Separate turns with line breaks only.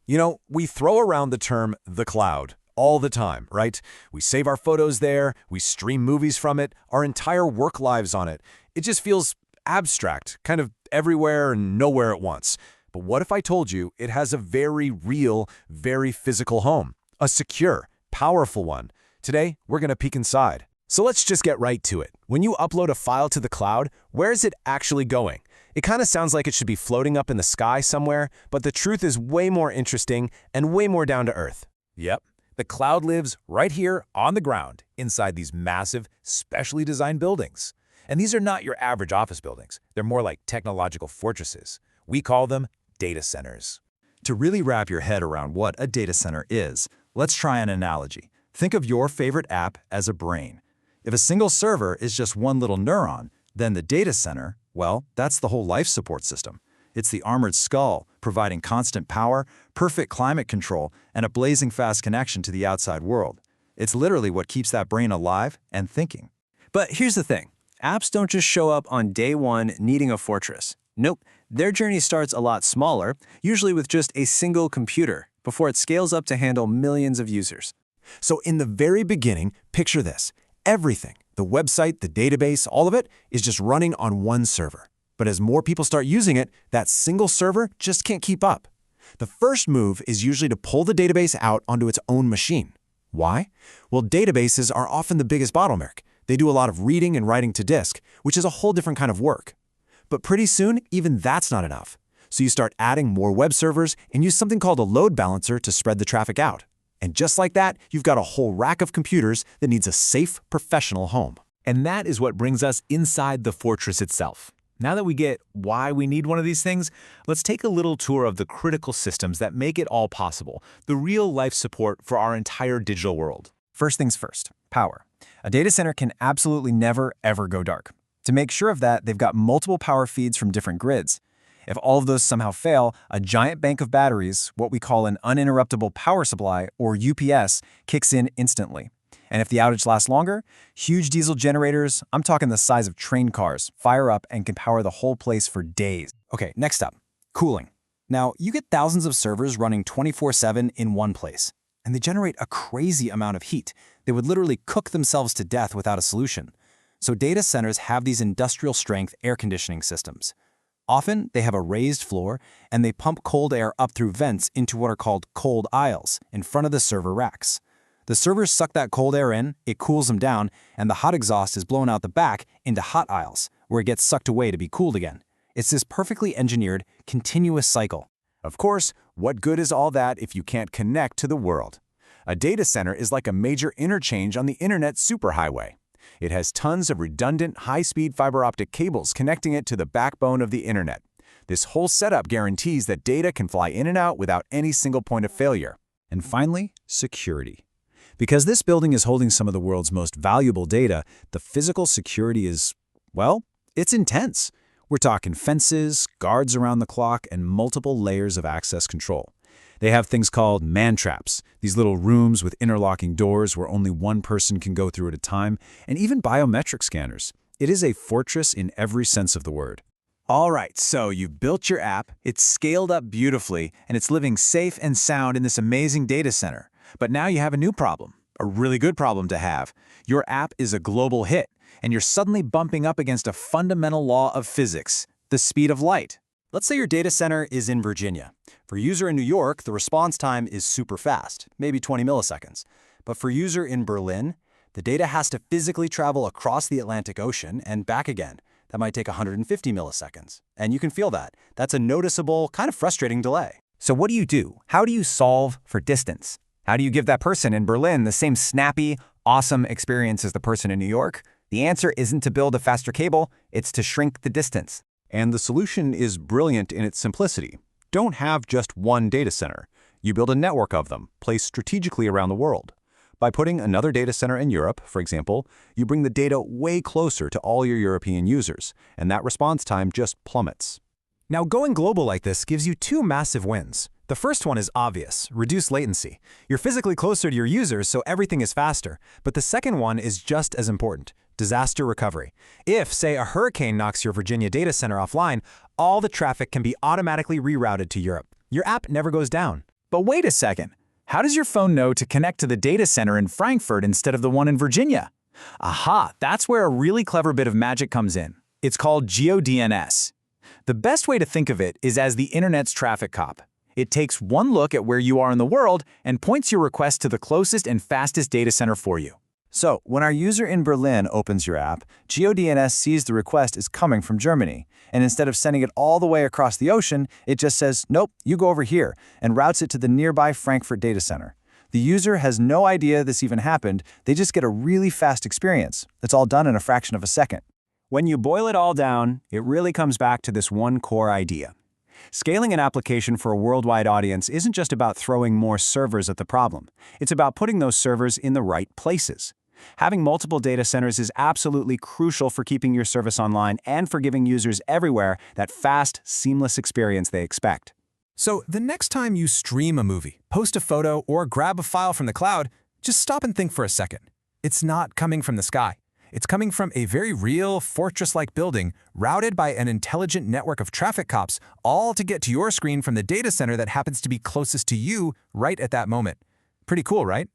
You know, we throw around the term the cloud all the time, right? We save our photos there, we stream movies from it, our entire work lives on it. It just feels abstract, kind of everywhere and nowhere at once. But what if I told you it has a very real, very physical home? A secure, powerful one. Today, we're going to peek inside. So let's just get right to it. When you upload a file to the cloud, where is it actually going? It kind of sounds like it should be floating up in the sky somewhere, but the truth is way more interesting and way more down to earth. Yep, the cloud lives right here on the ground, inside these massive, specially designed buildings. And these are not your average office buildings. They're more like technological fortresses. We call them data centers.
To really wrap your head around what a data center is, let's try an analogy. Think of your favorite app as a brain. If a single server is just one little neuron, then the data center, well, that's the whole life support system. It's the armored skull, providing constant power, perfect climate control, and a blazing fast connection to the outside world. It's literally what keeps that brain alive and thinking.
But here's the thing. Apps don't just show up on day one needing a fortress. Nope, their journey starts a lot smaller, usually with just a single computer, before it scales up to handle millions of users.
So in the very beginning, picture this. Everything, the website, the database, all of it is just running on one server. But as more people start using it, that single server just can't keep up. The first move is usually to pull the database out onto its own machine. Why? Well, databases are often the biggest bottleneck. They do a lot of reading and writing to disk, which is a whole different kind of work. But pretty soon, even that's not enough. So you start adding more web servers and use something called a load balancer to spread the traffic out. And just like that, you've got a whole rack of computers that needs a safe, professional home.
And that is what brings us inside the fortress itself. Now that we get why we need one of these things, let's take a little tour of the critical systems that make it all possible, the real life support for our entire digital world.
First things first, power. A data center can absolutely never, ever go dark. To make sure of that, they've got multiple power feeds from different grids. If all of those somehow fail, a giant bank of batteries, what we call an uninterruptible power supply, or UPS, kicks in instantly. And if the outage lasts longer, huge diesel generators, I'm talking the size of train cars, fire up and can power the whole place for days. Okay, next up, cooling. Now, you get thousands of servers running 24/7 in one place, and they generate a crazy amount of heat. They would literally cook themselves to death without a solution. So data centers have these industrial-strength air conditioning systems. Often, they have a raised floor, and they pump cold air up through vents into what are called cold aisles in front of the server racks. The servers suck that cold air in, it cools them down, and the hot exhaust is blown out the back into hot aisles, where it gets sucked away to be cooled again. It's this perfectly engineered, continuous cycle.
Of course, what good is all that if you can't connect to the world? A data center is like a major interchange on the internet superhighway. It has tons of redundant, high-speed fiber optic cables connecting it to the backbone of the internet. This whole setup guarantees that data can fly in and out without any single point of failure.
And finally, security. Because this building is holding some of the world's most valuable data, the physical security is, well, it's intense. We're talking fences, guards around the clock, and multiple layers of access control. They have things called man-traps, these little rooms with interlocking doors where only one person can go through at a time, and even biometric scanners. It is a fortress in every sense of the word.
All right, so you've built your app, it's scaled up beautifully, and it's living safe and sound in this amazing data center. But now you have a new problem, a really good problem to have. Your app is a global hit, and you're suddenly bumping up against a fundamental law of physics, the speed of light. Let's say your data center is in Virginia. For a user in New York, the response time is super fast, maybe 20 milliseconds. But for a user in Berlin, the data has to physically travel across the Atlantic Ocean and back again. That might take 150 milliseconds. And you can feel that. That's a noticeable, kind of frustrating delay.
So what do? How do you solve for distance? How do you give that person in Berlin the same snappy, awesome experience as the person in New York? The answer isn't to build a faster cable, it's to shrink the distance.
And the solution is brilliant in its simplicity. Don't have just one data center. You build a network of them, placed strategically around the world. By putting another data center in Europe, for example, you bring the data way closer to all your European users, and that response time just plummets.
Now, going global like this gives you two massive wins. The first one is obvious, reduce latency. You're physically closer to your users, so everything is faster. But the second one is just as important, disaster recovery. If, say, a hurricane knocks your Virginia data center offline, all the traffic can be automatically rerouted to Europe. Your app never goes down.
But wait a second. How does your phone know to connect to the data center in Frankfurt instead of the one in Virginia? Aha, that's where a really clever bit of magic comes in. It's called GeoDNS. The best way to think of it is as the internet's traffic cop. It takes one look at where you are in the world and points your request to the closest and fastest data center for you.
So, when our user in Berlin opens your app, GeoDNS sees the request is coming from Germany, and instead of sending it all the way across the ocean, it just says, nope, you go over here, and routes it to the nearby Frankfurt data center. The user has no idea this even happened, they just get a really fast experience. It's all done in a fraction of a second.
When you boil it all down, it really comes back to this one core idea. Scaling an application for a worldwide audience isn't just about throwing more servers at the problem. It's about putting those servers in the right places. Having multiple data centers is absolutely crucial for keeping your service online and for giving users everywhere that fast, seamless experience they expect.
So the next time you stream a movie, post a photo, or grab a file from the cloud, just stop and think for a second. It's not coming from the sky. It's coming from a very real, fortress-like building routed by an intelligent network of traffic cops, all to get to your screen from the data center that happens to be closest to you right at that moment. Pretty cool, right?